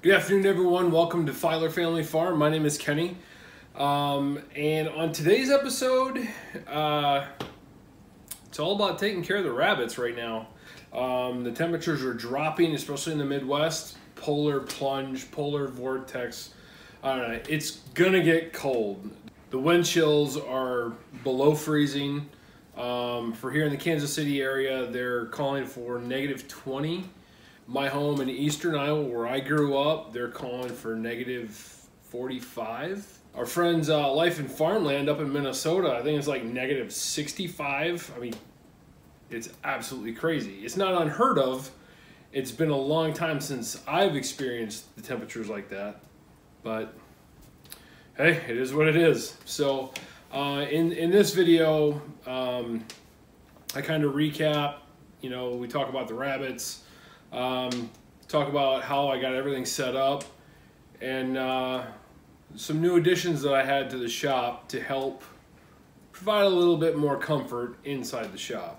Good afternoon, everyone. Welcome to Pfeiler Family Farm. My name is Kenny. And on today's episode, it's all about taking care of the rabbits right now. The temperatures are dropping, especially in the Midwest. Polar plunge, polar vortex. I don't know, it's gonna get cold. The wind chills are below freezing. For here in the Kansas City area, they're calling for -20. My home in eastern Iowa, where I grew up, they're calling for -45. Our friends Life and Farmland up in Minnesota, I think it's like -65. I mean, it's absolutely crazy. It's not unheard of. It's been a long time since I've experienced the temperatures like that. But hey, it is what it is. So in this video, I kind of recap, we talk about the rabbits, talk about how I got everything set up, and some new additions that I had to the shop to help provide a little bit more comfort inside the shop.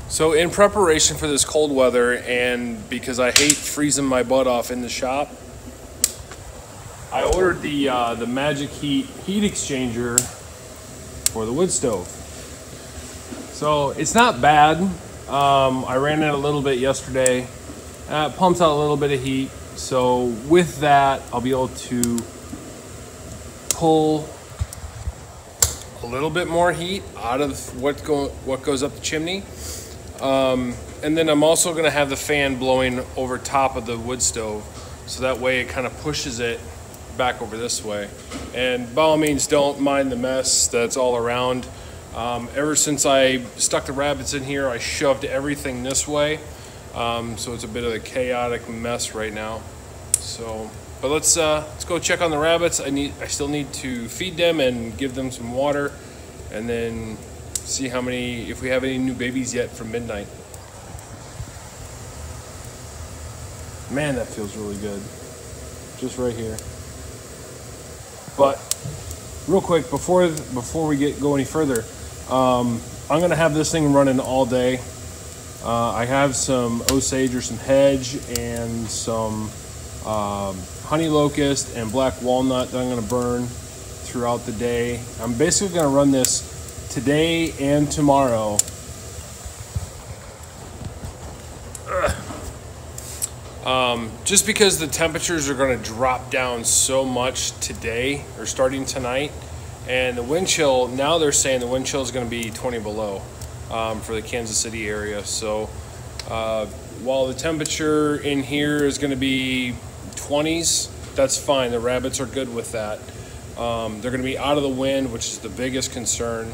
So in preparation for this cold weather, and because I hate freezing my butt off in the shop, I ordered the Magic heat exchanger for the wood stove. So it's not bad. I ran it a little bit yesterday. It pumps out a little bit of heat. So with that, I'll be able to pull a little bit more heat out of what goes up the chimney. And then I'm also going to have the fan blowing over top of the wood stove, so that way it kind of pushes it back over this way. And by all means, don't mind the mess that's all around. Ever since I stuck the rabbits in here, I shoved everything this way, so it's a bit of a chaotic mess right now. So, but let's go check on the rabbits. I still need to feed them and give them some water, and then see if we have any new babies yet from midnight. Man, that feels really good. Just right here. But real quick, before we go any further, I'm gonna have this thing running all day. I have some Osage or some hedge and some honey locust and black walnut that I'm going to burn throughout the day. I'm basically going to run this today and tomorrow. Just because the temperatures are going to drop down so much today, or starting tonight, and the wind chill, now they're saying the wind chill is going to be 20 below for the Kansas City area. So while the temperature in here is going to be 20s, that's fine. The rabbits are good with that. They're going to be out of the wind, which is the biggest concern.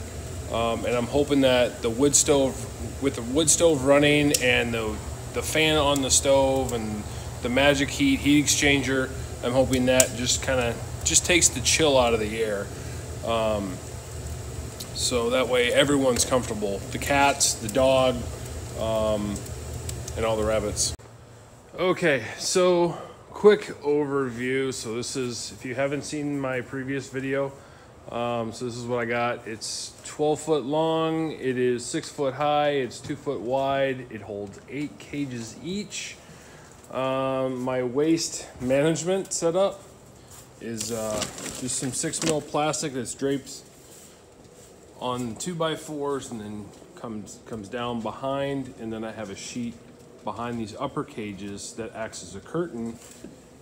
And I'm hoping that the wood stove, with the wood stove running and the fan on the stove and the Magic heat exchanger, I'm hoping that just takes the chill out of the air. So that way everyone's comfortable. The cats, the dog, and all the rabbits. Okay, so quick overview. So this is, if you haven't seen my previous video, so this is what I got. It's 12 foot long, it is 6 foot high, it's 2 foot wide, it holds 8 cages each. My waste management setup is just some 6mm plastic that's draped on 2x4s and then comes down behind, and then I have a sheet behind these upper cages that acts as a curtain,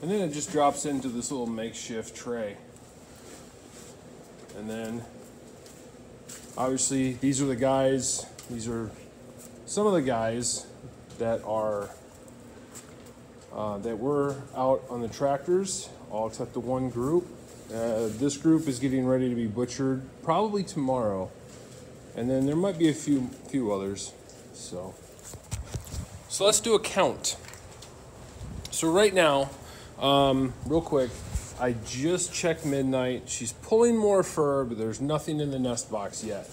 and then it just drops into this little makeshift tray. And then obviously these are some of the guys that are that were out on the tractors, all except the one group. This group is getting ready to be butchered probably tomorrow, and then there might be a few others. So let's do a count. So right now, real quick, I just checked midnight. She's pulling more fur, but there's nothing in the nest box yet.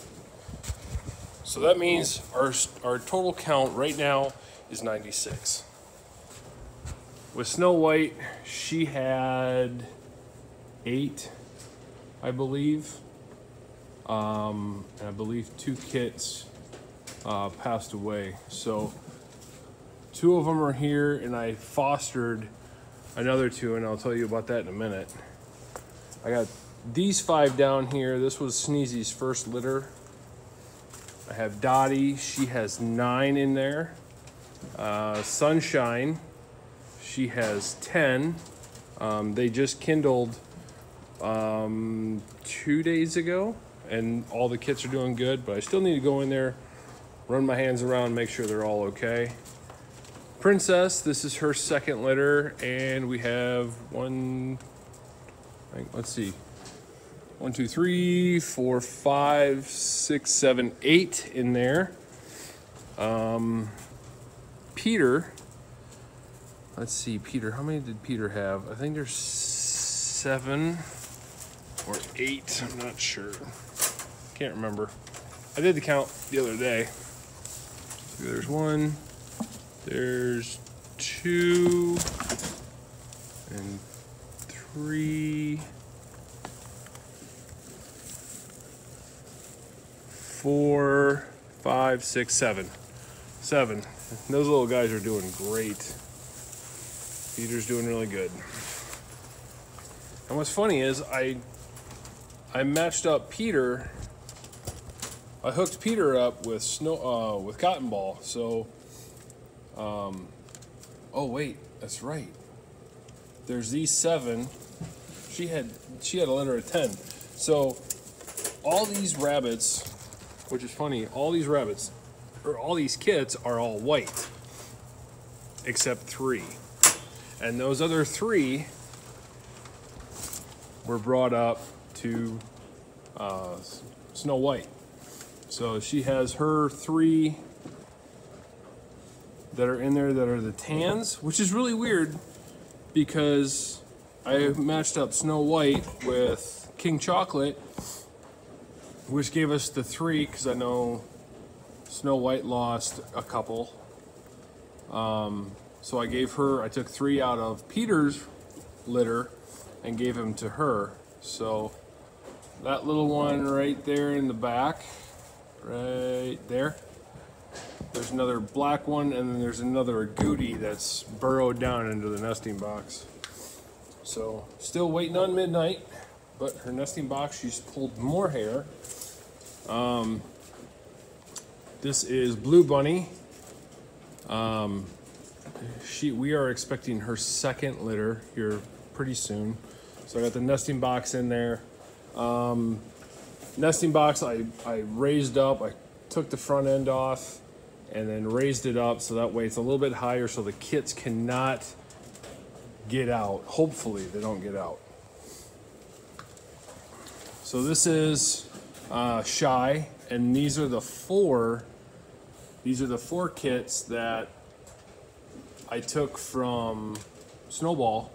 So that means our total count right now is 96. With Snow White, she had 8, I believe. And I believe 2 kits passed away. So 2 of them are here, and I fostered another 2, and I'll tell you about that in a minute. I got these 5 down here. This was Sneezy's first litter. I have Dottie, she has 9 in there. Sunshine, she has 10. They just kindled 2 days ago, and all the kits are doing good, but I still need to go in there, run my hands around, make sure they're all okay. Princess, this is her second litter, and we have 1, let's see, 1, 2, 3, 4, 5, 6, 7, 8 in there. Peter, let's see, Peter, how many did Peter have? I think there's 7 or 8, I'm not sure. Can't remember. I did the count the other day. So there's 1, there's 2, and 3, 4, 5, 6, 7. 7. Those little guys are doing great. Peter's doing really good. And what's funny is I matched up Peter. I hooked Peter up with with cotton ball. So, oh wait, that's right. There's these 7. She had a litter of 10. So all these rabbits, which is funny, all these rabbits, or all these kits are all white, except 3. And those other 3 were brought up to Snow White. So she has her 3 that are in there that are the tans, which is really weird because I matched up Snow White with King Chocolate, which gave us the 3, because I know Snow White lost a couple. So I took 3 out of Peter's litter and gave him to her. So that little one right there in the back, right there. There's another black one, and then there's another agouti that's burrowed down into the nesting box. So still waiting on midnight, but her nesting box, she's pulled more hair. This is Blue Bunny. We are expecting her second litter here pretty soon. So I got the nesting box in there. Nesting box I raised up. I took the front end off and then raised it up so that way it's a little bit higher so the kits cannot get out. Hopefully they don't get out. So this is Shy, and these are the 4 kits that I took from Snowball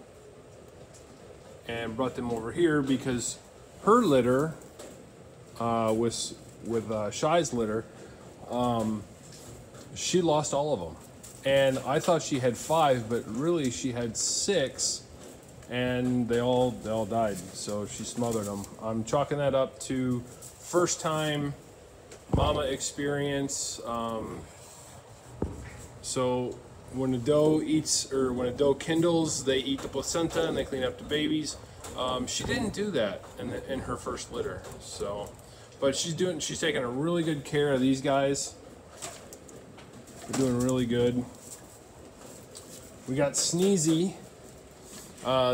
and brought them over here because her litter with Shy's litter, she lost all of them, and I thought she had 5, but really she had 6, and they all died. So she smothered them. I'm chalking that up to first time mama experience. So when a doe eats, or when a doe kindles, they eat the placenta and they clean up the babies. She didn't do that in her first litter. So, but she's taking a really good care of these guys. They're doing really good. We got Sneezy.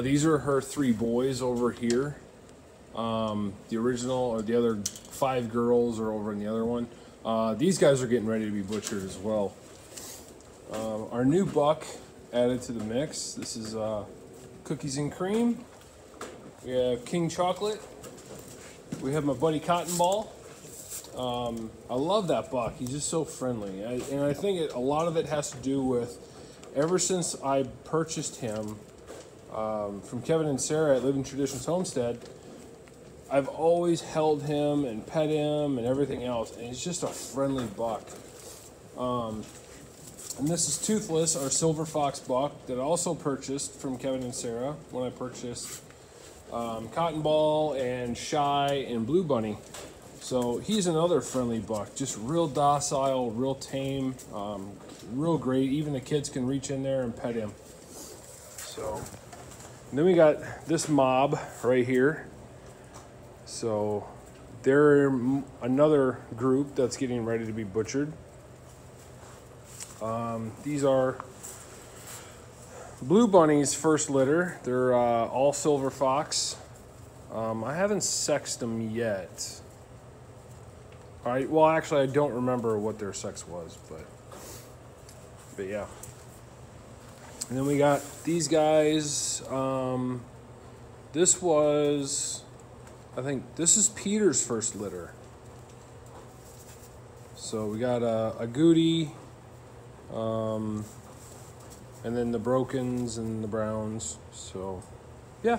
These are her 3 boys over here. The original, or the other 5 girls are over in the other one. These guys are getting ready to be butchered as well. Our new buck added to the mix. This is Cookies and Cream. We have King Chocolate. We have my buddy Cotton Ball. I love that buck. He's just so friendly. And I think a lot of it has to do with, ever since I purchased him from Kevin and Sarah at Living Traditions Homestead, I've always held him and pet him and everything else. And he's just a friendly buck. And this is Toothless, our silver fox buck that I also purchased from Kevin and Sarah when I purchased Cotton Ball and Shy and Blue Bunny. So he's another friendly buck, just real docile, real tame, real great. Even the kids can reach in there and pet him. So, and then we got this mob right here. So they're another group that's getting ready to be butchered. These are Blue Bunny's first litter. They're all silver fox. I haven't sexed them yet. All right, well, actually, I don't remember what their sex was, but yeah. And then we got these guys. This was, I think, this is Peter's first litter. So we got a Goody, and then the Brokens and the Browns. So, yeah.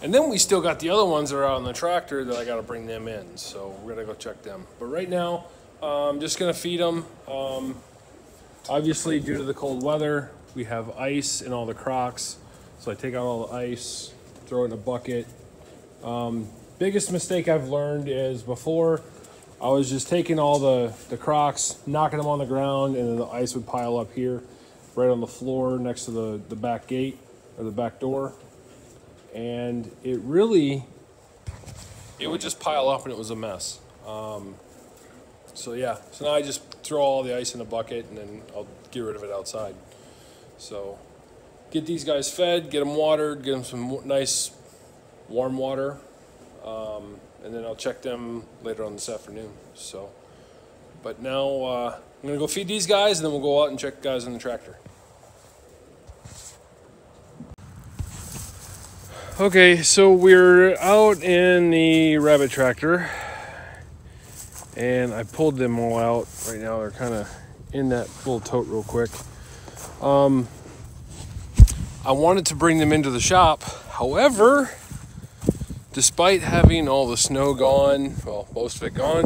And then we still got the other ones that are out on the tractor that I got to bring them in. So we're going to go check them. But right now, I'm just going to feed them. Obviously, due to the cold weather, we have ice in all the crocks. So I take out all the ice, throw it in a bucket. Biggest mistake I've learned is before, I was just taking all the crocks, knocking them on the ground, and then the ice would pile up here, right on the floor next to the back gate or the back door. And it would just pile up and it was a mess. So yeah, so now I just throw all the ice in a bucket and then I'll get rid of it outside. So get these guys fed, get them watered, get them some nice warm water. And then I'll check them later on this afternoon. So, but now I'm gonna go feed these guys and then we'll go out and check guys on the tractor. Okay, so we're out in the rabbit tractor and I pulled them all out. Right now they're kind of in that little tote real quick. I wanted to bring them into the shop. However, despite having all the snow gone, well, most of it gone,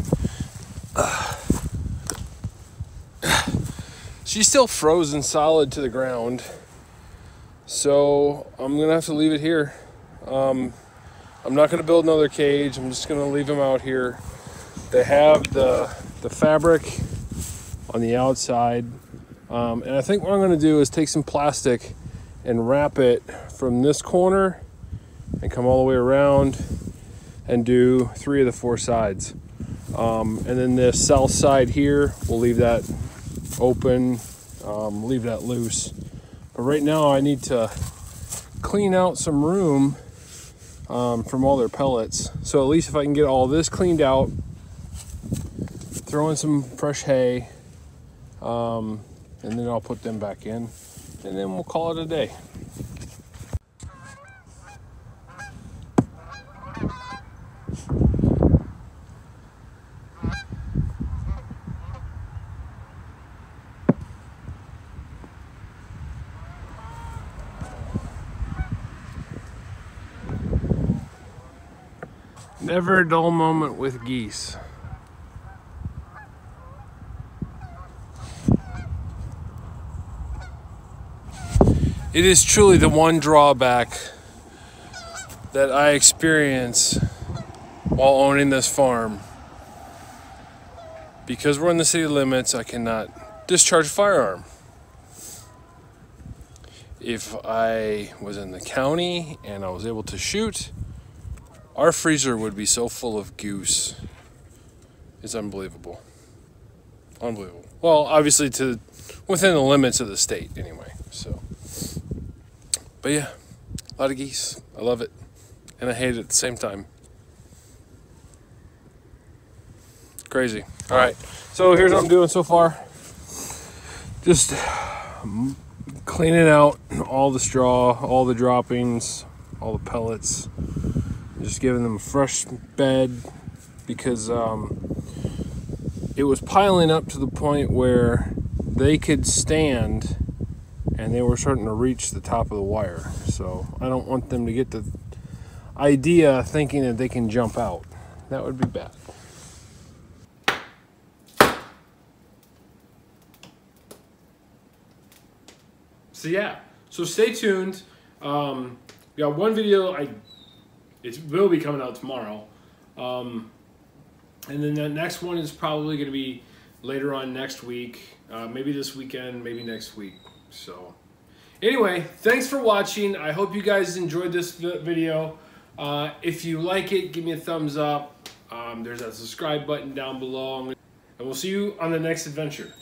she's still frozen solid to the ground. So I'm gonna have to leave it here. I'm not going to build another cage. I'm just going to leave them out here. They have the fabric on the outside. And I think what I'm going to do is take some plastic and wrap it from this corner and come all the way around and do 3 of the 4 sides. And then the south side here, we'll leave that open, leave that loose. But right now I need to clean out some room from all their pellets. So at least if I can get all this cleaned out, throw in some fresh hay, and then I'll put them back in, and then we'll call it a day. Never a dull moment with geese. It is truly the one drawback that I experience while owning this farm. Because we're in the city limits, I cannot discharge a firearm. If I was in the county and I was able to shoot, our freezer would be so full of goose. It's unbelievable. Unbelievable. Well, obviously within the limits of the state anyway, so. But yeah, a lot of geese. I love it. And I hate it at the same time. Crazy. All right, so here's what I'm doing so far. Just cleaning out all the straw, all the droppings, all the pellets. Just giving them a fresh bed because it was piling up to the point where they could stand and they were starting to reach the top of the wire. So I don't want them to get the idea thinking that they can jump out. That would be bad. So yeah, so stay tuned. We got one video, it will be coming out tomorrow. And then the next one is probably going to be later on next week. Maybe this weekend, maybe next week. So anyway, thanks for watching. I hope you guys enjoyed this video. If you like it, give me a thumbs up. There's that subscribe button down below. And we'll see you on the next adventure.